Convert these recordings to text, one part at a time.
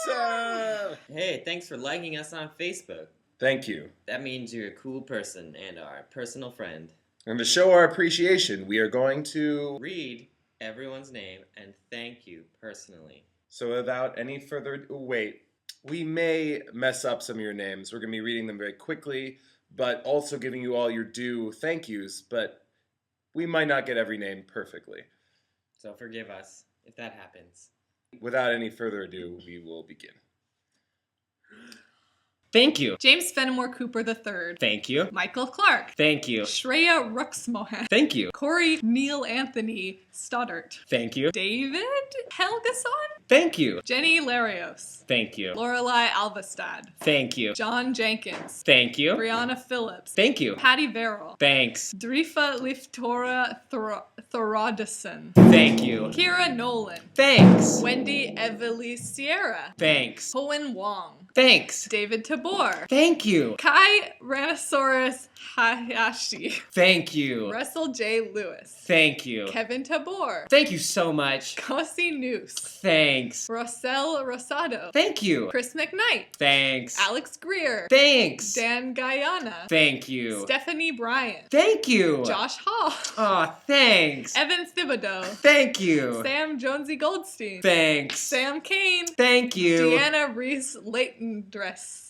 Awesome! Hey, thanks for liking us on Facebook. Thank you. That means you're a cool person and our personal friend. And to show our appreciation, we are going to Read everyone's name and thank you personally. So without any further wait, we may mess up some of your names. We're going to be reading them very quickly, but also giving you all your due thank yous, but we might not get every name perfectly. So forgive us if that happens. Without any further ado, we will begin. Thank you. James Fenimore Cooper III. Thank you. Michael Clark. Thank you. Shreya Ruxmohan. Thank you. Corey Neil Anthony Stoddart. Thank you. David Helgason. Thank you. Jenny Larios. Thank you. Lorelei Alvestad. Thank you. John Jenkins. Thank you. Brianna Phillips. Thank you. Patty Verrill. Thanks. Drifa Liftora Thorodison. Thank you. Kira Nolan. Thanks. Wendy Evely Sierra. Thanks. Hoen Wong. Thanks. David Tabor. Thank you. Kai Ranosaurus Hayashi. Thank you. Russell J. Lewis. Thank you. Kevin Tabor. Thank you so much. Kossi Noose. Thanks. Rossell Rosado. Thank you. Chris McKnight. Thanks. Alex Greer. Thanks. Dan Guyana. Thank you. Stephanie Bryant. Thank you. Josh Hall. Aw, thanks. Evan Thibodeau. Thank you. Sam Jonesy Goldstein. Thanks. Sam Kane. Thank you. Deanna Reese Leighton Dress.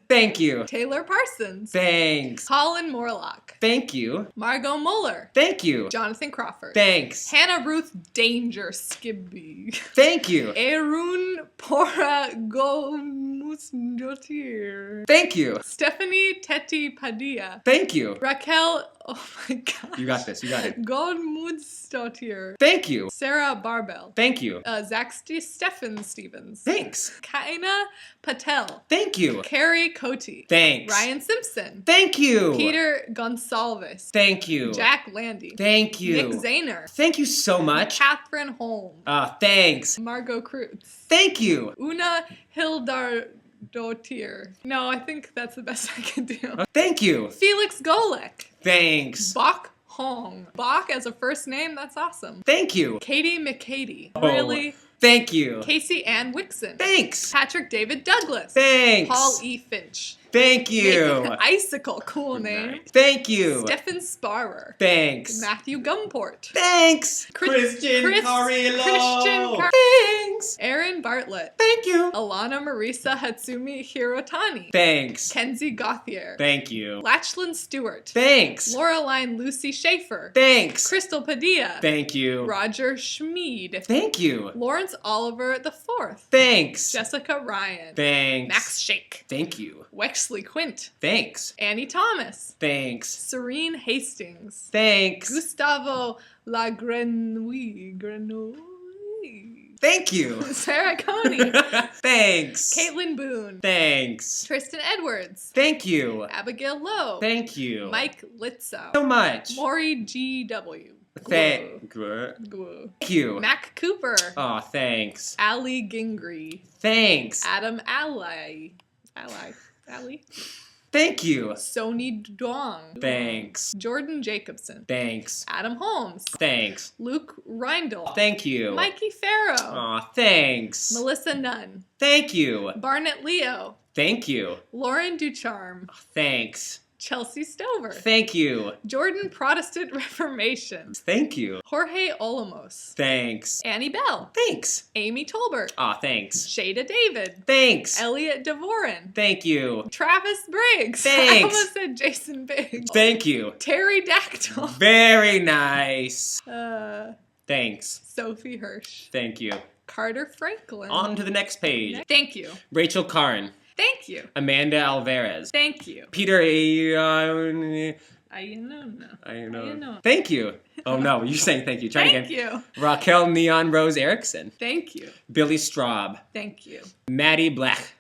Thank you. Taylor Parsons. Thanks. Colin Morlock. Thank you. Margot Muller. Thank you. Jonathan Crawford. Thanks. Hannah Ruth Danger Skibby. Thank you. Arun Pora Gomusjotir. Thank you. Stephanie Teti Padilla. Thank you. Raquel, oh my god. You got this. You got it. Godmudstotir. Thank you. Sarah Barbell. Thank you. Zach Stephen Stevens. Thanks. Kaina Patel. Thank you. Carrie Cote. Thanks. Ryan Simpson. Thank you. Peter Gonsalves. Thank you. Jack Landy. Thank you. Nick Zahner. Thank you so much. Catherine Holm. Thanks. Margot Cruz. Thank you. Una Hildardotir. No, I think that's the best I can do. Thank you. Felix Golek. Thanks. Bach Hong. Bach as a first name, that's awesome. Thank you. Katie McCady. Oh. Really? Thank you. Casey Ann Wixon. Thanks. Patrick David Douglas. Thanks. Paul E. Finch. Thank you. Nathan Icicle, cool name. Thank you. Stephen Sparrer. Thanks. Matthew Gumport. Thanks. Christian Carrillo. Thanks. Aaron Bartlett. Thank you. Alana Marisa Hatsumi Hirotani. Thanks. Kenzie Gauthier. Thank you. Lachlan Stewart. Thanks. Laureline Lucy Schaefer. Thanks. Crystal Padilla. Thank you. Roger Schmid. Thank you. Lawrence Oliver IV. Thanks. Jessica Ryan. Thanks. Max Shake. Thank you. Wexley Quint. Thanks. Annie Thomas. Thanks. Serene Hastings. Thanks. Gustavo Lagrenouille. Thank you. Sarah Coney. Thanks. Caitlin Boone. Thanks. Tristan Edwards. Thank you. Abigail Lowe. Thank you. Mike Litzow. so much. Maury G.W. Thank you. Mac Cooper. Aw, thanks. Ali Gingrey. Thanks. Adam Ali. Thank you. Sony Duong. Thanks. Jordan Jacobson. Thanks. Adam Holmes. Thanks. Luke Reindl. Thank you. Mikey Farrow. Aw, thanks. Melissa Nunn. Thank you. Barnett Leo. Thank you. Lauren Ducharme. Thanks. Chelsea Stover. Thank you. Jordan Protestant Reformation. Thank you. Jorge Olamos. Thanks. Annie Bell. Thanks. Amy Tolbert. Aw, thanks. Shada David. Thanks. Elliot Devoren. Thank you. Travis Briggs. Thanks. I almost said Jason Biggs. Thank you. Terry Dactyl. Very nice. Thanks. Sophie Hirsch. Thank you. Carter Franklin. On to the next page. Thank you. Rachel Karn. Thank you. Amanda Alvarez. Thank you. Peter I know. Thank you. Oh no, you're saying thank you. Try Thank again. you. Raquel Neon Rose Erickson. Thank you. Billy Straub. Thank you. Maddie Black.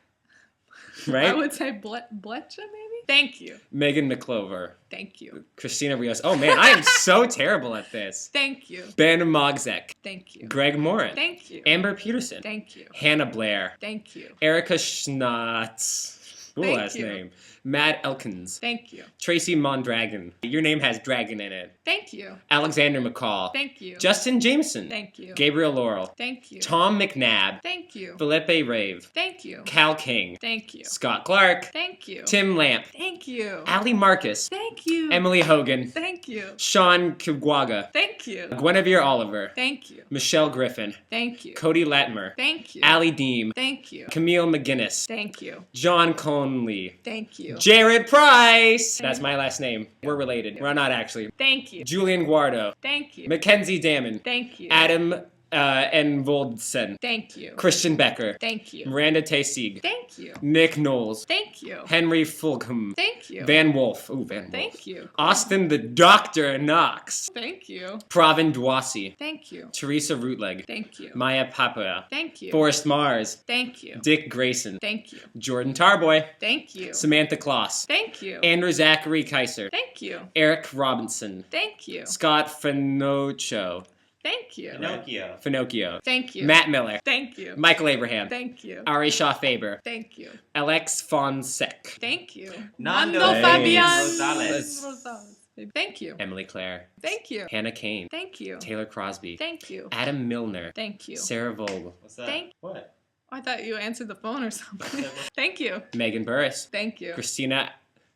Right? I would say Bletcha maybe? Thank you. Megan McClover. Thank you. Christina Rios. Oh man, I am so terrible at this. Thank you. Ben Mogzek. Thank you. Greg Morin. Thank you. Amber Peterson. Thank you. Hannah Blair. Thank you. Erica Schnatz. Cool Thank last you. name. Matt Elkins. Thank you. Tracy Mondragon. Your name has dragon in it. Thank you. Alexander McCall. Thank you. Justin Jameson. Thank you. Gabriel Laurel. Thank you. Tom McNabb. Thank you. Felipe Rave. Thank you. Cal King. Thank you. Scott Clark. Thank you. Tim Lamp. Thank you. Ali Marcus. Thank you. Emily Hogan. Thank you. Sean Kibwaga. Thank you. Guinevere Oliver. Thank you. Michelle Griffin. Thank you. Cody Latimer. Thank you. Allie Deem. Thank you. Camille McGinnis. Thank you. John Conley. Thank you. Jared Price. That's my last name. We're related. We're not actually. Thank you. Julian Guardo. Thank you. Mackenzie Damon. Thank you. Adam Envoldsen. Thank you. Christian Becker. Thank you. Miranda Taysig. Thank you. Nick Knowles. Thank you. Henry Fulgham. Thank you. Van Wolf. Ooh, Van Wolf. Thank you. Austin the Doctor Knox. Thank you. Pravin Dwasi. Thank you. Teresa Rootleg. Thank you. Maya Papaya. Thank you. Forrest Mars. Thank you. Dick Grayson. Thank you. Jordan Tarboy. Thank you. Samantha Kloss. Thank you. Andrew Zachary Kaiser. Thank you. Eric Robinson. Thank you. Scott Finocho. Thank you. Pinocchio. Finocchio. Thank you. Matt Miller. Thank you. Michael Abraham. Thank you. Ari Shaw Faber. Thank you. Alex Fonsek. Thank you. Nando Fabian Rosales. Rosales. Thank you. Emily Clare. Thank you. Hannah Kane. Thank you. Taylor Crosby. Thank you. Adam Milner. Thank you. Sarah Vogel. What's that? Thank- What? I thought you answered the phone or something. Thank you. Megan Burris. Thank you. Christina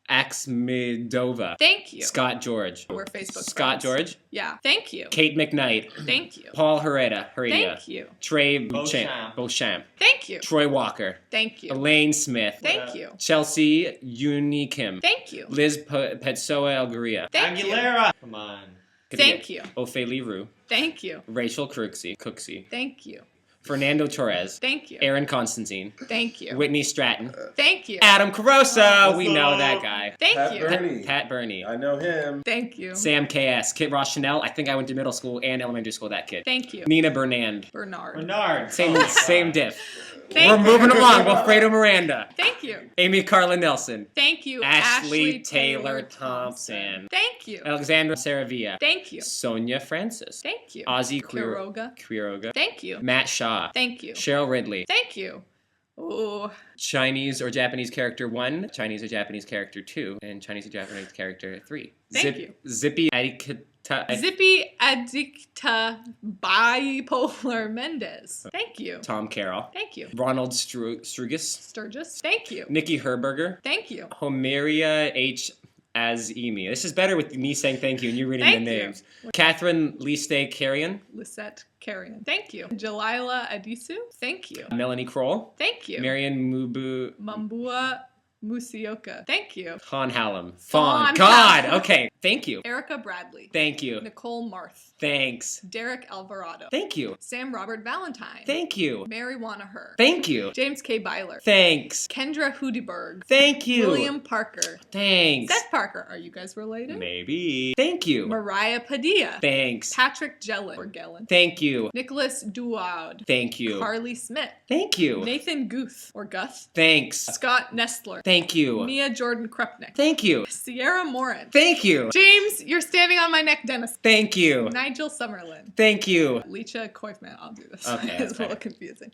Axmedova. Thank you. Scott George. We're Facebook Scott friends. George. Yeah. Thank you. Kate McKnight. Thank you. Paul Hereda. Thank you. Trey Beauchamp. Beauchamp. Thank you. Troy Walker. Thank you. Elaine Smith. Thank you. Chelsea Unikim. Thanh you. Liz Petsoa Algaria. Thank you. Aguilera. Come on. Thank you. Ophélie Roux. Thank you. Rachel Cooksey. Thank you. Fernando Torres. Thank you. Aaron Constantine. Thank you. Whitney Stratton. Thank you. Adam Carosa. What's We up? know that guy. Thank Pat you. Burney. Pat Burney. I know him. Thank you. Sam KS. Kit Ross Chanel. I think I went to middle school and elementary school with that kid. Thank you. Nina Bernand. Bernard. Bernard. Same diff. Thank We're you. moving along. Wilfredo Miranda. Thank you. Amy Carla Nelson. Thank you. Ashley Taylor Thompson. Thank you. Alexandra Saravia. Thank you. Sonia Francis. Thank you. Ozzy Quiroga. Thank you. Matt Shaw. Thank you. Cheryl Ridley. Thank you. Oh, Chinese or Japanese character 1, Chinese or Japanese character 2, and Chinese or Japanese character 3. Thank you. Zippy Adikita. Zippy Addicta Bipolar Mendez. Thank you. Tom Carroll. Thank you. Ronald Strugis. Sturgis. Thank you. Nikki Herberger. Thank you. Homeria H. Azimi. This is better with me saying thank you and you reading Thank the you. names. Catherine Liste Carrion. Lisette Carrion. Thank you. Jalila Adisu. Thank you. Melanie Kroll. Thank you. Marion Mubu. Mambua Musioka. Thank you. Fawn Hallam. Fawn God. Hallam. Okay. Thank you. Erica Bradley. Thank you. Nicole Marth. Thanks. Derek Alvarado. Thank you. Sam Robert Valentine. Thank you. Mary Wanaher. Thank you. James K. Byler. Thanks. Kendra Hoodieberg. Thank you. William Parker. Thanks. Seth Parker. Are you guys related? Maybe. Thank you. Mariah Padilla. Thanks. Patrick Gellin. Or Gellin. Thank you. Nicholas Duaud. Thank you. Carly Smith. Thank you. Nathan Guth. Or Gus. Thanks. Scott Nestler. Thank you. Mia Jordan Krupnick. Thank you. Sierra Morin. Thank you. James, you're standing on my neck, Dennis. Thank you. Nigel Summerlin. Thank you. Leisha Koifman. I'll do this. Okay, It's that's a little fair. confusing.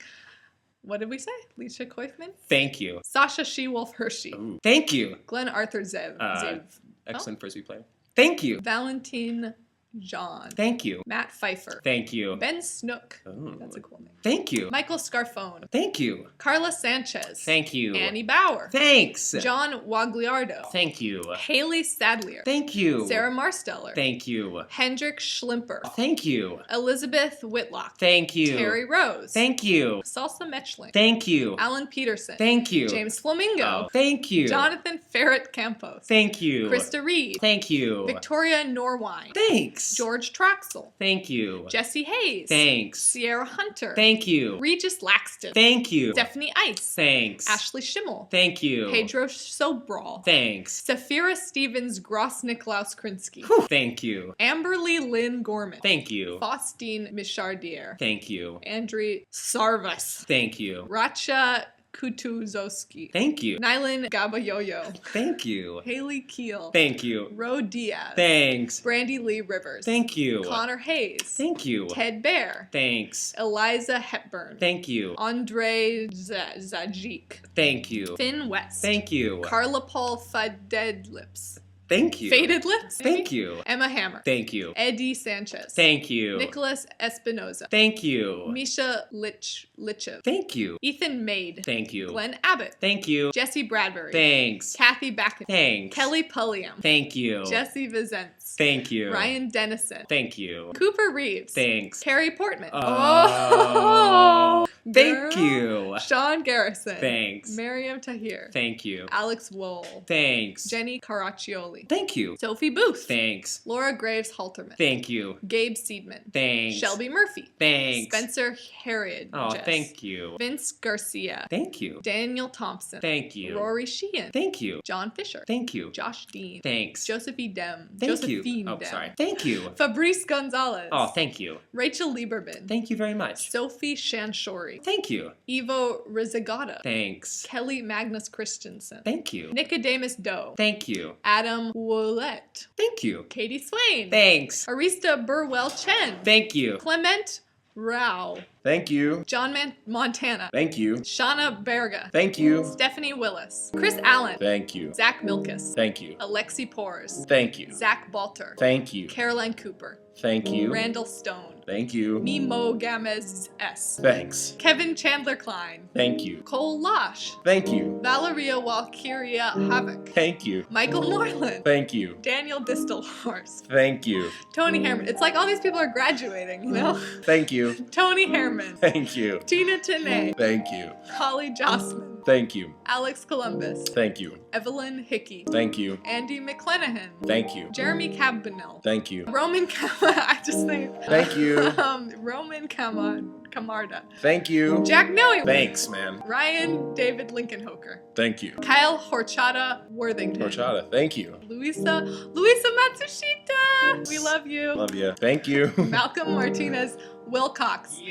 What did we say? Leisha Koifman? Thank you. Sasha She-Wolf Hershey. Ooh. Thank you. Glenn Arthur Zev. Zev. Excellent frisbee player. Thank you. Valentine John. Thank you. Matt Pfeiffer. Thank you. Ben Snook. Ooh. That's a cool name. Thank you. Michael Scarfone. Thank you. Carla Sanchez. Thank you. Annie Bauer. Thanks. John Wagliardo. Thank you. Haley Sadlier. Thank you. Sarah Marsteller. Thank you. Hendrik Schlimper. Thank you. Elizabeth Whitlock. Thank you. Terry Rose. Thank you. Salsa Metchling. Thank you. Alan Peterson. Thank you. James Flamingo. Oh, thank you. Jonathan Ferret Campos. Thank you. Krista Reed. Thank you. Victoria Norwine. Thanks. George Traxel. Thank you. Jesse Hayes. Thanks. Sierra Hunter. Thank you. Regis Laxton. Thank you. Stephanie Ice. Thanks. Ashley Schimmel. Thank you. Pedro Sobral. Thanks. Safira Stevens Gross Niklaus Krinsky. Whew. Thank you. Amberly Lynn Gorman. Thank you. Faustine Michardier. Thank you. Andrew Sarvas. Thank you. Racha Kutuzowski. Thank you. Nylan Gabayoyo. Thank you. Haley Keel. Thank you. Ro Diaz. Thanks. Brandy Lee Rivers. Thank you. Connor Hayes. Thank you. Ted Bear. Thanks. Eliza Hepburn. Thank you. Andre Zajic. Thank you. Finn West. Thank you. Carla Paul Faded Lips. Thank you. Faded Lips. maybe? Thank you. Emma Hammer. Thank you. Eddie Sanchez. Thank you. Nicholas Espinoza. Thank you. Misha Lichev. Thank you. Ethan Maid. Thank you. Glenn Abbott. Thank you. Jesse Bradbury. Thanks. Kathy Backen. Thanks. Kelly Pulliam. Thank you. Jesse Vizentz. Thank you. Ryan Dennison. Thank you. Cooper Reeves. Thanks. Carrie Portman. Oh. Thank girl. you. Sean Garrison. Thanks. Miriam Tahir. Thank you. Alex Wool. Thanks. Jenny Caraccioli. Thank you. Sophie Booth. Thanks. Laura Graves Halterman. Thank you. Gabe Seidman. Thanks. Shelby Murphy. Thanks. Spencer Harriet. Oh, thank you. Vince Garcia. Thank you. Daniel Thompson. Thank you. Rory Sheehan. Thank you. John Fisher. Thank you. Josh Dean. Thanks. Josephine Dem. Thank Josephine you. Oh, Dem. sorry. Thank you. Fabrice Gonzalez. Oh, thank you. Rachel Lieberman. Thank you very much. Sophie Shanshori. Thank you. Ivo Rizigata. Thanks. Kelly Magnus Christensen. Thank you. Nicodemus Doe. Thank you. Adam Woolette. Thank you. Katie Swain. Thanks. Arista Burwell Chen. Thank you. Clement Rao. Thank you. John Montana. Thank you. Shauna Berga. Thank you. Stephanie Willis. Chris Allen. Thank you. Zach Milkus. Thank you. Alexi Pores. Thank you. Zach Balter. Thank you. Caroline Cooper. Thank you. Randall Stone. Thank you. Mimo Gamez S. Thanks. Kevin Chandler Klein. Thank you. Cole Losh. Thank you. Valeria Walkyria Havoc. Thank you. Michael Moreland. Thank you. Daniel Distelhorst. Thank you. Tony Herman. It's like all these people are graduating, you know? Thank you. Tony Herman. Thank you. Tina Tanay. Thank you. Holly Jossman. Thank you. Alex Columbus. Thank you. Evelyn Hickey. Thank you. Andy McClenahan. Thank you. Jeremy Cabinell. Thank you. Roman I just think. Thank you. Roman Camarda. Thank you. Jack Noe. Thanks, man. Ryan David Lincolnhoker. Thank you. Kyle Horchata Worthington. Horchata. Thank you. Luisa Matsushita. We love you. Love you. Thank you. Malcolm Martinez Wilcox.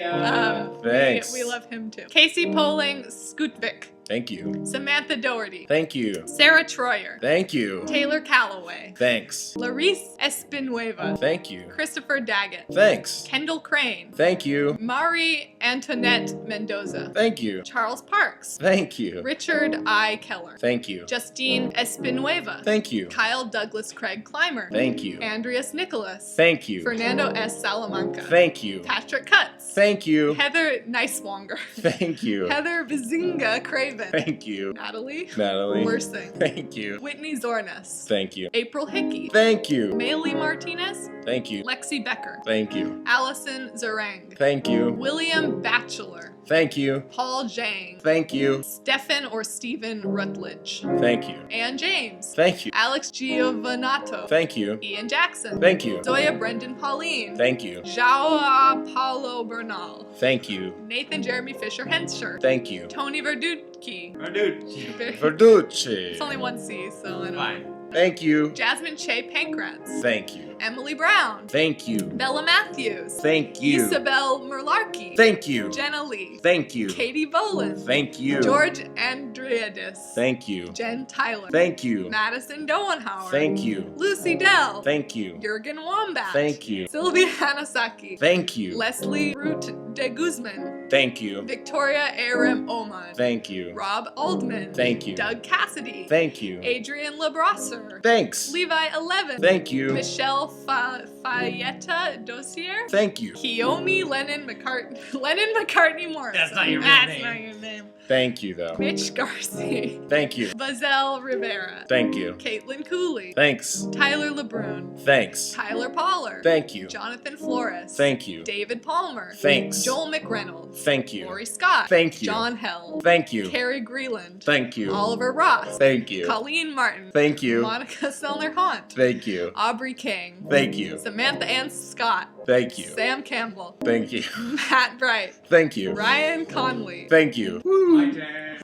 Thanks. We love him too. Casey Poling Skutvik. Thank you. Samantha Doherty. Thank you. Sarah Troyer. Thank you. Taylor Calloway. Thanks. Larice Espinueva. Thank you. Christopher Daggett. Thanks. Kendall Crane. Thank you. Mari Antoinette Mendoza. Thank you. Charles Parks. Thank you. Richard I. Keller. Thank you. Justine Espinueva. Thank you. Kyle Douglas Craig Clymer. Thank you. Andreas Nicholas. Thank you. Fernando S. Salamanca. Thank you. Patrick Cutts. Thank you. Heather Nicewonger. Thank you. Heather Bazinga Craven. Thank you. Natalie. Natalie. Worsing. Thank you. Whitney Zornes. Thank you. April Hickey. Thank you. Maylee Martinez. Thank you. Lexi Becker. Thank you. Allison Zarang. Thank you. William Batchelor. Thank you. Paul Jang. Thank you. Stefan or Stephen Rutledge. Thank you. Ann James. Thank you. Alex Giovanato. Thank you. Ian Jackson. Thank you. Zoya Brendan Pauline. Thank you. Joao Paulo Bernal. Thank you. Nathan Jeremy Fisher Henscher. Thank you. Tony Verdutki. It's Verducci. only one C, so I don't know. Fine. Thank you. Jasmine Che Pankratz. Thank you. Emily Brown. Thank you. Bella Matthews. Thank you. Isabel Merlarkey. Thank you. Jenna Lee. Thank you. Katie Boland. Thank you. George Andriadis. Thank you. Jen Tyler. Thank you. Madison Dowenhauer. Thank you. Lucy Dell. Thank you. Jurgen Wombat. Thank you. Sylvia Hanasaki. Thank you. Leslie Root de Guzman. Thank you. Victoria Aram Oman. Thank you. Rob Aldman. Thank you. Doug Cassidy. Thank you. Adrian Lebrasser. Thanks. Levi 11. Thank you. Michelle Fayetta Dossier. Thank you. Kiyomi Lennon McCartney Morris. That's not your real That's name. not your name. Thank you, though. Mitch Garcia. Thank you. Bazel Rivera. Thank you. Caitlin Cooley. Thanks. Tyler LeBrun. Thanks. Tyler Pollard. Thank you. Jonathan Flores. Thank you. David Palmer. Thanks. Joel McReynolds. Thank you. Lori Scott. Thank you. John Hell. Thank you. Carrie Greeland. Thank you. Oliver Ross. Thank you. Colleen Martin. Thank you. Monica Selner Hunt. Thank you. Aubrey King. Thank you. Samantha Ann Scott. Thank you. Sam Campbell. Thank you. Matt Bright. Thank you. Ryan Conley. Thank you. My turn.